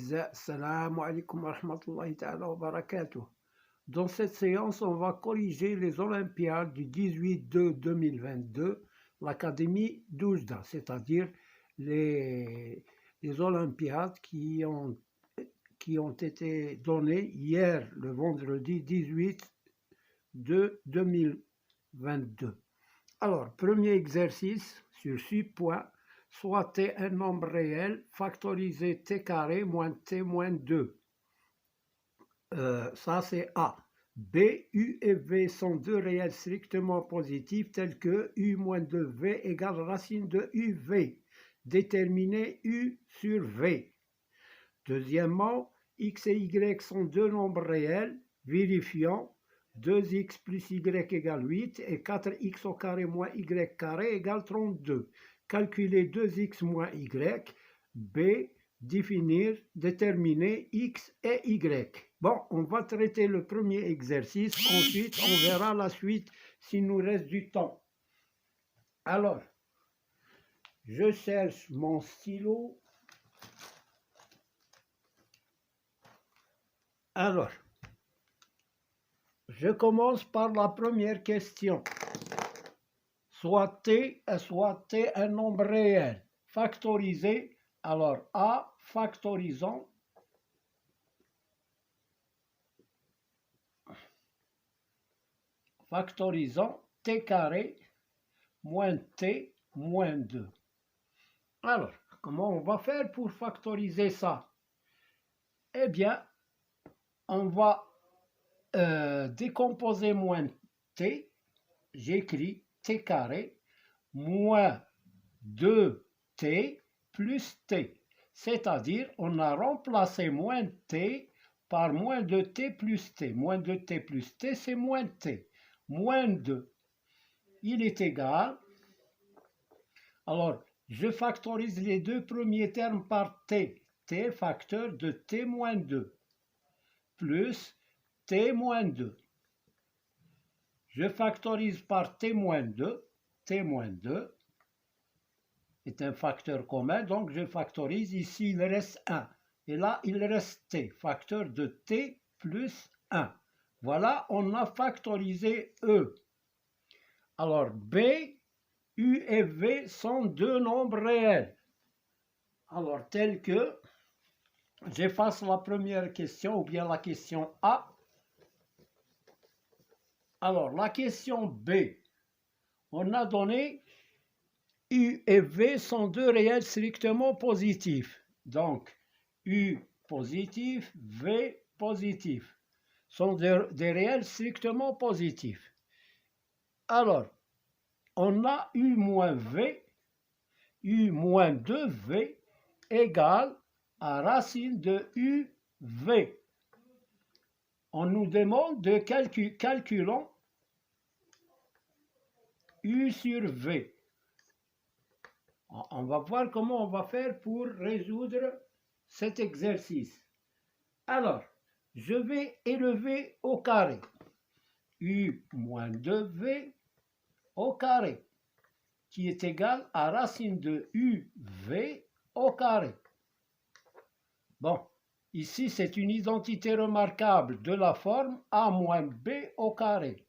الأعزاء السلام عليكم ورحمة الله تعالى وبركاته. Dans cette séance, on va corriger les Olympiades du 18-2-2022, l'Académie d'Oujda, c'est-à-dire les Olympiades qui ont été données hier, le vendredi 18-2-2022. Alors, premier exercice sur 6 points. Soit t un nombre réel, factoriser t carré moins t moins 2. Ça c'est A. B, U et V sont deux réels strictement positifs tels que U moins 2V égale racine de UV. Déterminer U sur V. Deuxièmement, X et Y sont deux nombres réels. Vérifiant 2x plus y égale 8 et 4x au carré moins y carré égale 32. Calculer 2x moins y. B. Déterminer x et y. Bon, on va traiter le premier exercice. Ensuite, on verra la suite s'il nous reste du temps. Alors, je cherche mon stylo. Alors, je commence par la première question. Soit t un nombre réel. Factoriser, alors A, factorisons. Factorisons t carré moins t moins 2. Alors, comment on va faire pour factoriser ça? Eh bien, on va décomposer moins t. J'écris t carré moins 2t plus t. C'est-à-dire, on a remplacé moins t par moins 2t plus t. Moins 2t plus t, c'est moins t. Moins 2, il est égal. Alors, je factorise les deux premiers termes par t. T facteur de t moins 2 plus t moins 2. Je factorise par t moins 2. T moins 2 est un facteur commun, donc je factorise. Ici, il reste 1. Et là, il reste t, facteur de t plus 1. Voilà, on a factorisé E. Alors, B, U et V sont deux nombres réels. Alors, tel que, j'efface la première question, ou bien la question A. Alors, la question B, on a donné U et V sont deux réels strictement positifs. Donc, U positif, V positif sont des réels strictement positifs. Alors, on a U moins V, U moins 2V égale à racine de UV. On nous demande de calculer U sur V. On va voir comment on va faire pour résoudre cet exercice. Alors, je vais élever au carré. U moins 2V au carré, qui est égal à racine de UV au carré. Bon, ici c'est une identité remarquable de la forme A moins B au carré,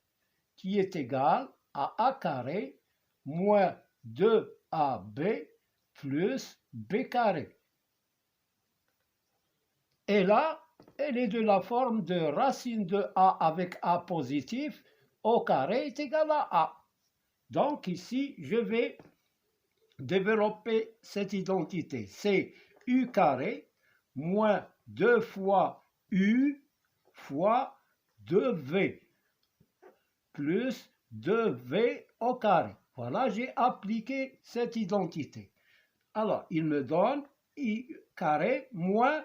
qui est égal à A carré moins 2AB plus B carré. Et là, elle est de la forme de racine de A avec A positif au carré est égal à A. Donc ici, je vais développer cette identité. C'est U carré moins 2 fois U fois 2V plus 2V au carré. Voilà, j'ai appliqué cette identité. Alors, il me donne U carré moins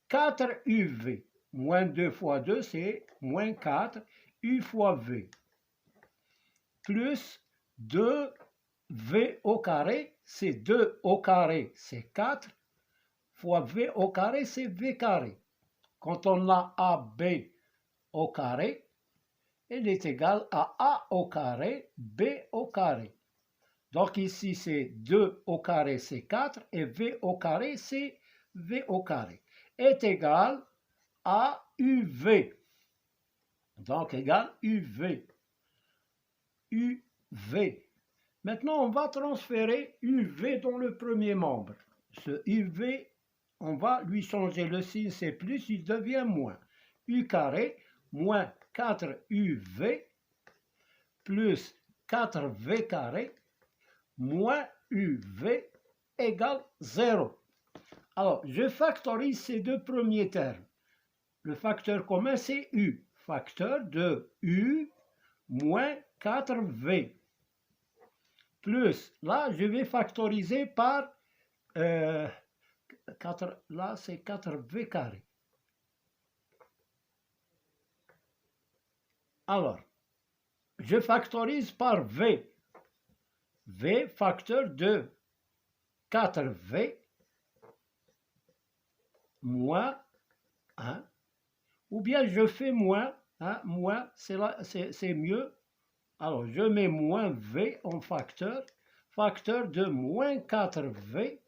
4UV. Moins 2 fois 2, c'est moins 4. U fois V. Plus 2V au carré, c'est 2 au carré, c'est 4. Fois V au carré, c'est V carré. Quand on a AB au carré, elle est égale à A au carré, B au carré. Donc ici, c'est 2 au carré, c'est 4, et V au carré, c'est V au carré. est égal à UV. Donc, égal UV. UV. Maintenant, on va transférer UV dans le premier membre. Ce UV, on va lui changer le signe, c'est plus, il devient moins. U carré moins 4UV plus 4V carré moins UV égale 0. Alors, je factorise ces deux premiers termes. Le facteur commun, c'est U. Facteur de U moins 4V. Plus, là, je vais factoriser par 4, là, c'est 4V carré. Alors, je factorise par V. V facteur de 4V moins 1. Ou bien je fais moins, hein, moins, c'est mieux. Alors, je mets moins V en facteur. Facteur de moins 4V.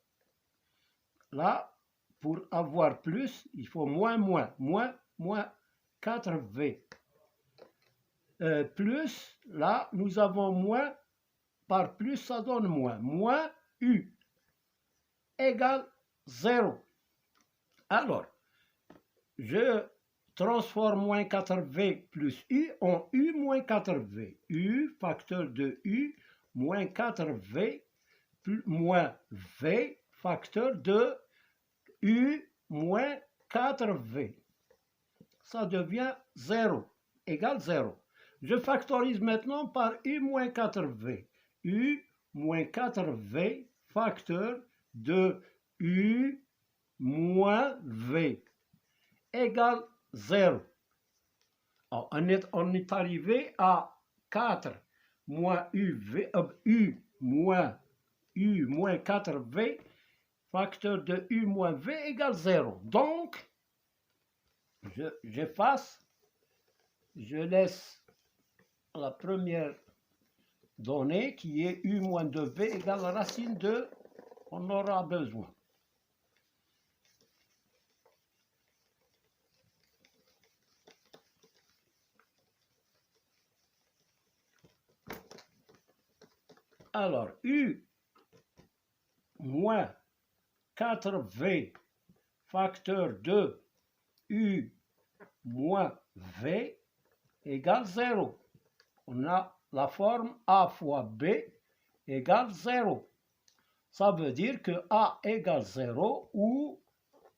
Là, pour avoir plus, il faut moins 4V. Plus, là, nous avons moins, par plus, ça donne moins. Moins U égale 0. Alors, je transforme moins 4V plus U en U moins 4V. U, facteur de U, moins 4V, plus, moins V, facteur de U moins 4V. Ça devient 0, égale 0. Je factorise maintenant par U moins 4V. U moins 4V, facteur de U moins V, égale 0. Alors, on est arrivé à 4 moins UV, U moins 4V, facteur de U moins V égale 0. Donc, j'efface, je laisse la première donnée qui est U moins 2V égale la racine de, on aura besoin. Alors, U moins 4V facteur de U moins V égale 0. On a la forme A fois B égale 0. Ça veut dire que A égale 0 ou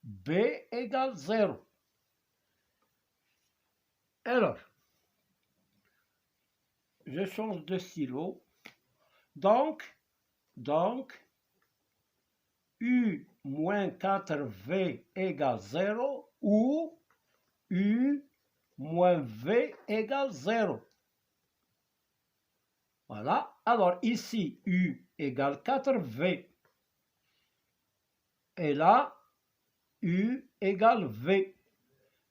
B égale 0. Alors, je change de stylo. Donc, U moins 4V égale 0 ou U moins V égale 0. Voilà. Alors ici, U égale 4V. Et là, U égale V.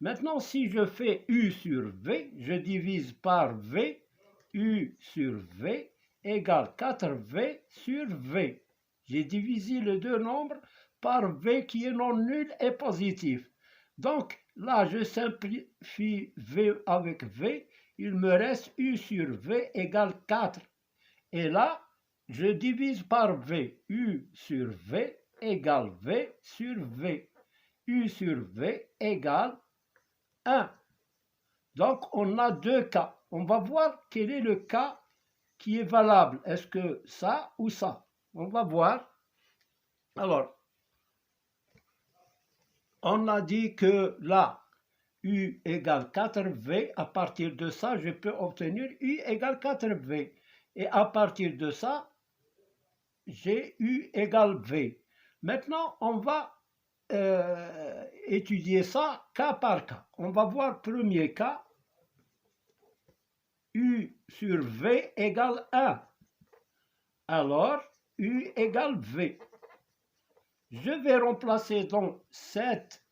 Maintenant, si je fais U sur V, je divise par V. U sur V égale 4V sur V. J'ai divisé les deux nombres par V qui est non nul et positif. Donc là, je simplifie V avec V. Il me reste U sur V égale 4. Et là, je divise par V. U sur V égale V sur V. U sur V égale 1. Donc, on a deux cas. On va voir quel est le cas qui est valable. Est-ce que ça ou ça? On va voir. Alors, on a dit que là, U égale 4V. À partir de ça, je peux obtenir U égale 4V. Et à partir de ça, j'ai U égale V. Maintenant, on va étudier ça cas par cas. On va voir premier cas. U sur V égale 1. Alors, U égale V. Je vais remplacer donc cette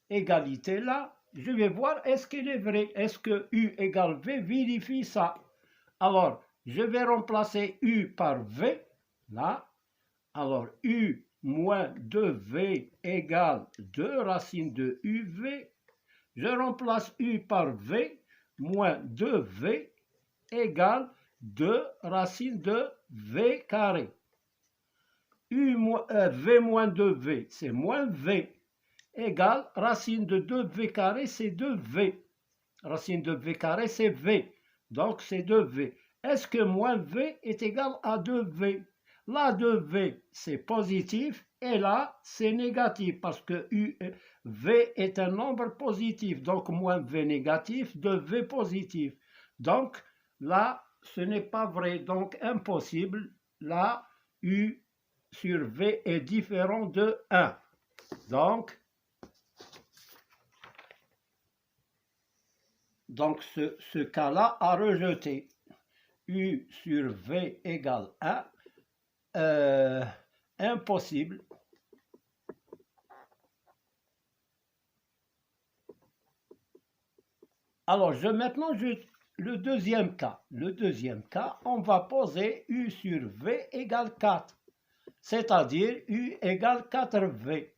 égalité-là. Je vais voir est-ce qu'elle est vraie. Est-ce que U égale V vérifie ça. Alors, je vais remplacer U par V. Là. Alors, U moins 2v égale 2 racine de uv. Je remplace u par v, moins 2v égale 2 racine de v carré. V moins 2v, c'est moins v, égale racine de 2v carré, c'est 2v. Racine de v carré, c'est v, donc c'est 2v. Est-ce que moins v est égal à 2v? Là, 2v, c'est positif, et là, c'est négatif, parce que v est un nombre positif, donc moins v négatif, 2v positif. Donc, là, ce n'est pas vrai, donc impossible. Là, u sur v est différent de 1. Donc ce cas-là à rejeter. U sur v égale 1. Impossible. Alors, maintenant, le deuxième cas. Le deuxième cas, on va poser U sur V égale 4. C'est-à-dire U égale 4V.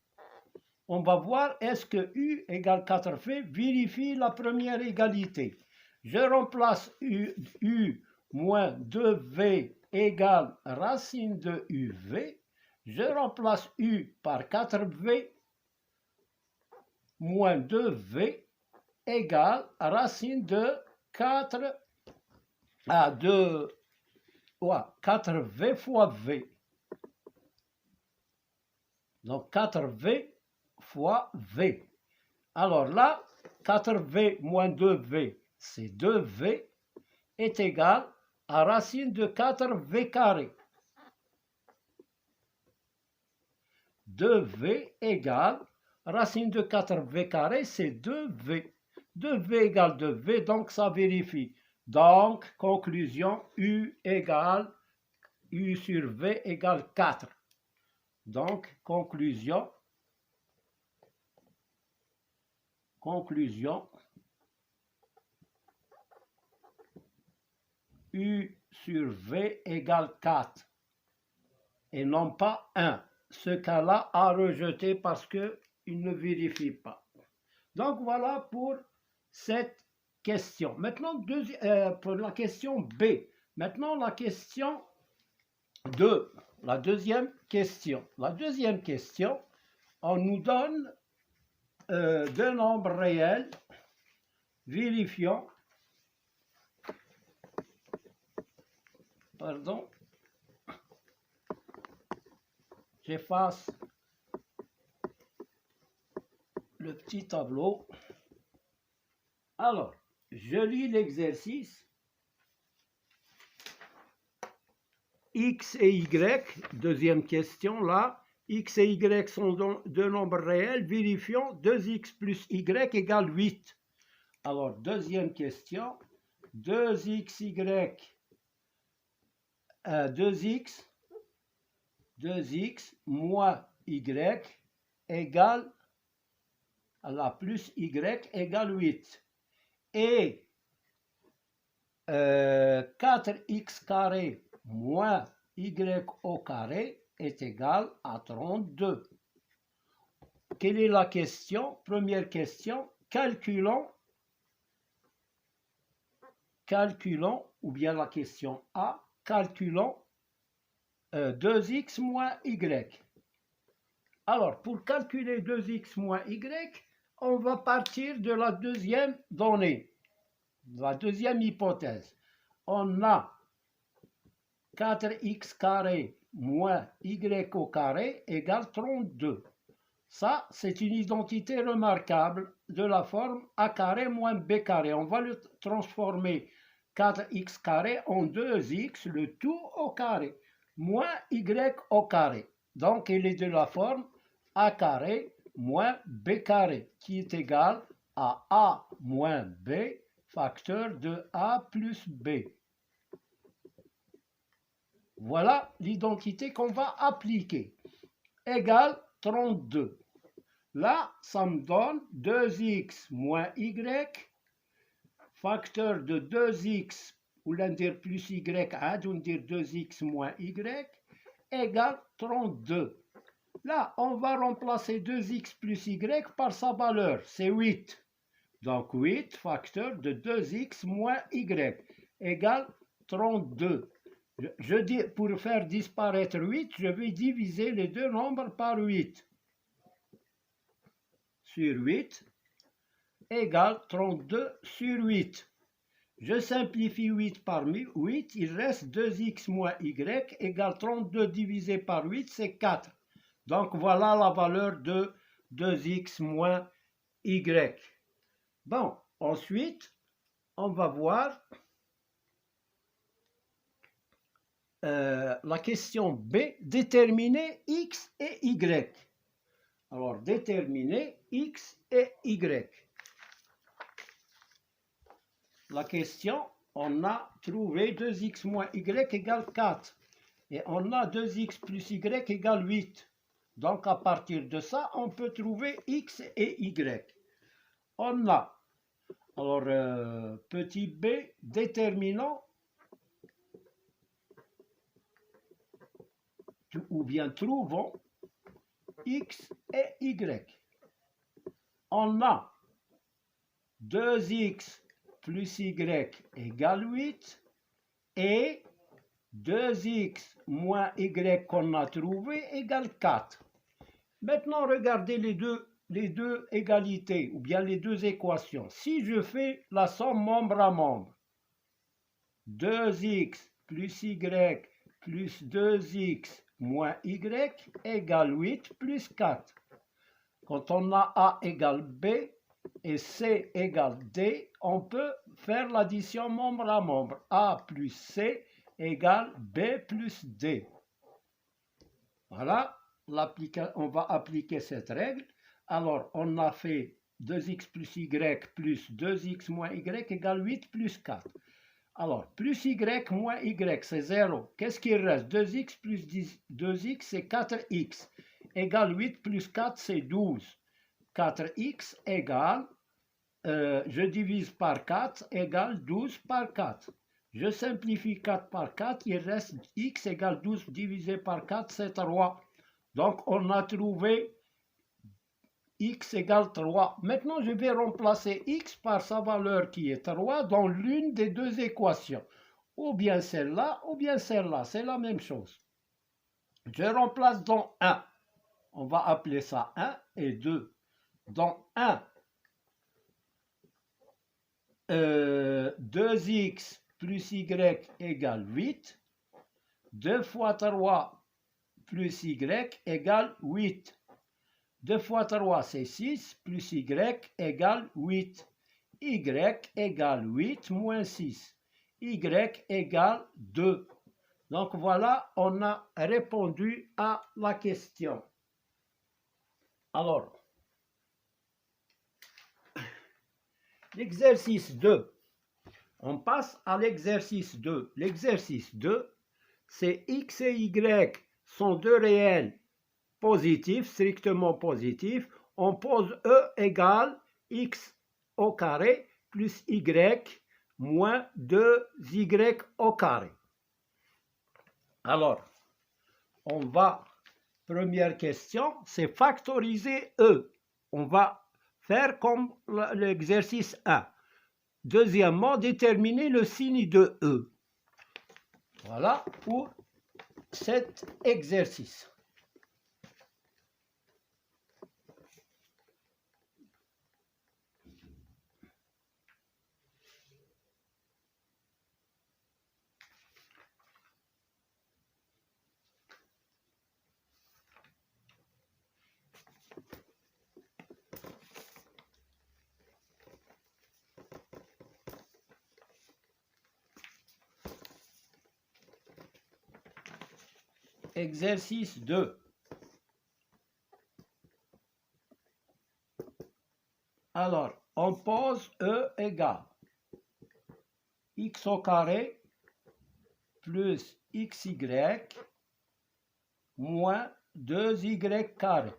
On va voir est-ce que U égale 4V vérifie la première égalité. Je remplace U moins 2V égale racine de UV. Je remplace U par 4V moins 2V égale racine de 4 à 2, 4V fois V. Donc 4V fois V. Alors là, 4V moins 2V, c'est 2V, est égal à racine de 4V carré. 2V égale racine de 4V carré, c'est 2V. 2V égale 2V, donc ça vérifie. Donc, conclusion, U égale, U sur V égale 4. Donc, conclusion, U sur V égale 4 et non pas 1. Ce cas-là à rejeter parce qu'il ne vérifie pas. Donc, voilà pour cette question. Maintenant, pour la question B. Maintenant, la question 2. La deuxième question. La deuxième question, on nous donne deux nombres réels. Vérifions. Pardon. J'efface le petit tableau. Alors, je lis l'exercice. X et Y, deuxième question là. X et Y sont deux nombres réels. Vérifions 2x plus Y égale 8. Alors, deuxième question. 2xy, 2x moins y égale, la plus y égale 8. Et 4x carré moins y au carré est égal à 32. Quelle est la question? Première question, calculons, ou bien la question A, calculons 2x moins y. Alors, pour calculer 2x moins y, on va partir de la deuxième donnée, la deuxième hypothèse. On a 4x carré moins y au carré égale 32. Ça, c'est une identité remarquable de la forme a carré moins b carré. On va le transformer 4x carré en 2x, le tout au carré, moins y au carré. Donc, il est de la forme a carré moins b carré, qui est égal à a moins b, facteur de a plus b. Voilà l'identité qu'on va appliquer. Égale 32. Là, ça me donne 2x moins y, facteur de 2x, ou l'on dire plus y, ou dire 2x moins y, égale 32. Là, on va remplacer 2x plus y par sa valeur, c'est 8. Donc 8 facteur de 2x moins y égale 32. Je dis, pour faire disparaître 8, je vais diviser les deux nombres par 8. Sur 8 égale 32 sur 8. Je simplifie 8 par 8, il reste 2x moins y égale 32 divisé par 8, c'est 4. Donc voilà la valeur de 2x moins y. Bon, ensuite, on va voir la question B, déterminer x et y. Alors, déterminer x et y. La question, on a trouvé 2x moins y égale 4. Et on a 2x plus y égale 8. Donc, à partir de ça, on peut trouver x et y. On a, alors, petit b, déterminant, ou bien trouvons x et y. On a 2x plus y égale 8 et 2x moins y qu'on a trouvé égale 4. Maintenant, regardez les deux égalités, ou bien les deux équations. Si je fais la somme membre à membre, 2x plus y plus 2x moins y égale 8 plus 4. Quand on a A égale B et C égale D, on peut faire l'addition membre à membre. A plus C égale B plus D. Voilà, on va appliquer cette règle. Alors, on a fait 2x plus y plus 2x moins y égale 8 plus 4. Alors, plus y moins y, c'est 0. Qu'est-ce qu'il reste? 2x plus 2x, c'est 4x. Égale 8 plus 4, c'est 12. 4x égale, je divise par 4, égale 12 par 4. Je simplifie 4 par 4, il reste x égale 12 divisé par 4, c'est 3. Donc, on a trouvé x égale 3. Maintenant, je vais remplacer x par sa valeur qui est 3 dans l'une des deux équations. Ou bien celle-là, ou bien celle-là. C'est la même chose. Je remplace dans 1. On va appeler ça 1 et 2. Dans 1, 2x plus y égale 8. 2 fois 3 plus y égale 8. 2 fois 3, c'est 6, plus y égale 8. Y égale 8 moins 6. Y égale 2. Donc voilà, on a répondu à la question. Alors, l'exercice 2. On passe à l'exercice 2. L'exercice 2, c'est x et y sont deux réels positif, strictement positif, on pose E égale x au carré plus y moins 2y au carré. Alors, on va, première question, c'est factoriser E. On va faire comme l'exercice 1. Deuxièmement, déterminer le signe de E. Voilà pour cet exercice. Exercice 2. Alors, on pose E égale x au carré plus xy moins 2y carré.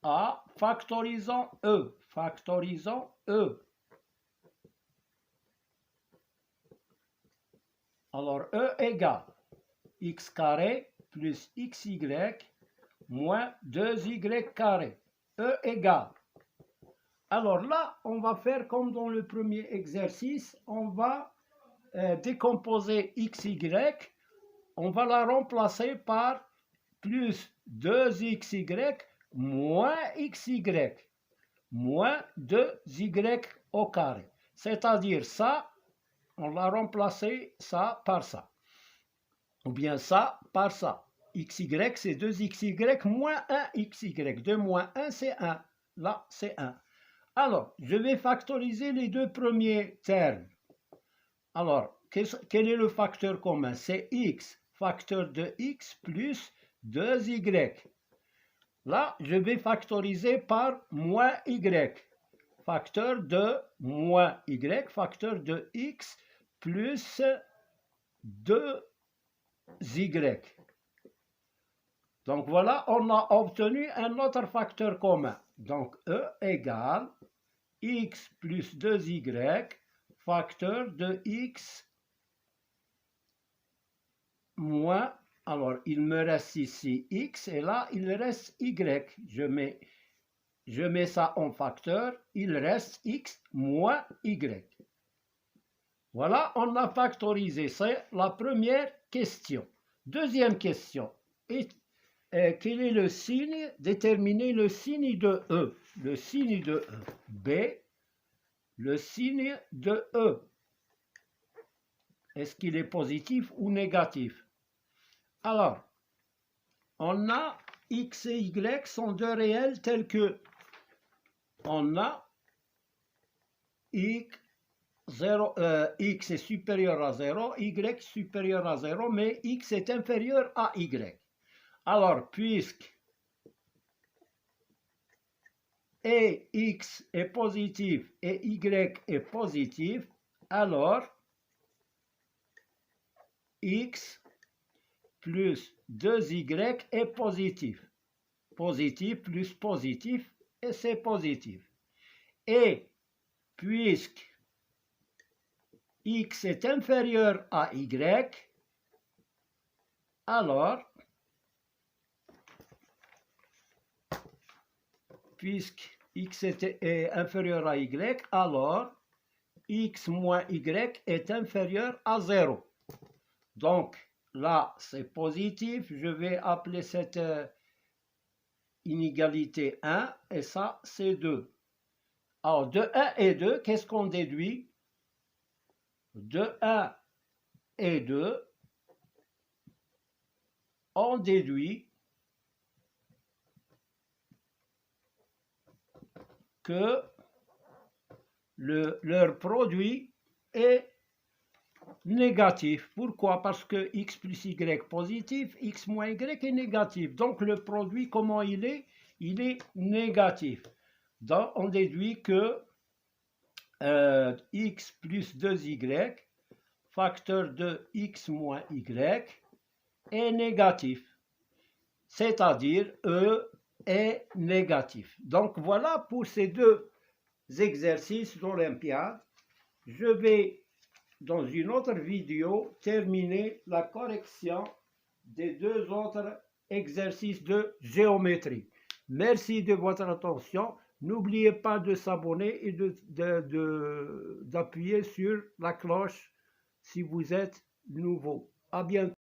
A, factorisons E. Factorisons E. Alors, E égale x carré plus xy moins 2y carré. E égale. Alors là, on va faire comme dans le premier exercice, on va décomposer xy, on va la remplacer par plus 2xy moins xy, moins 2y au carré. C'est-à-dire ça, on l'a remplacé ça par ça. Ou bien ça par ça. xy, c'est 2xy moins 1xy. 2 moins 1, c'est 1. Là, c'est 1. Alors, je vais factoriser les deux premiers termes. Alors, quel est le facteur commun? C'est x, facteur de x plus 2y. Là, je vais factoriser par moins y. Facteur de moins y, facteur de x plus 2y. Donc voilà, on a obtenu un autre facteur commun. Donc E égale x plus 2y, facteur de x moins, alors il me reste ici x et là il reste y. Je mets ça en facteur, il reste x moins y. Voilà, on a factorisé, c'est la première question. Deuxième question, quel est le signe? Déterminer le signe de E. Le signe de E. B, le signe de E. Est-ce qu'il est positif ou négatif? Alors, on a x et y sont deux réels tels que on a x est supérieur à 0, y supérieur à 0, mais x est inférieur à y. Alors, puisque et x est positif et y est positif, alors x plus 2y est positif. Positif plus positif, et c'est positif. Et puisque x est inférieur à y, alors, puisque x est inférieur à y, alors x moins y est inférieur à 0. Donc, là, c'est positif. Je vais appeler cette inégalité 1 et ça, c'est 2. Alors, de 1 et 2, qu'est-ce qu'on déduit? De 1 et 2, on déduit que leur produit est négatif. Pourquoi? Parce que x plus y positif, x moins y est négatif. Donc le produit, comment il est? Il est négatif. Donc on déduit que x plus 2y, facteur de x moins y, est négatif. C'est-à-dire E est négatif. Donc voilà pour ces deux exercices d'Olympiade. Je vais, dans une autre vidéo, terminer la correction des deux autres exercices de géométrie. Merci de votre attention. N'oubliez pas de s'abonner et d'appuyer sur la cloche si vous êtes nouveau. À bientôt.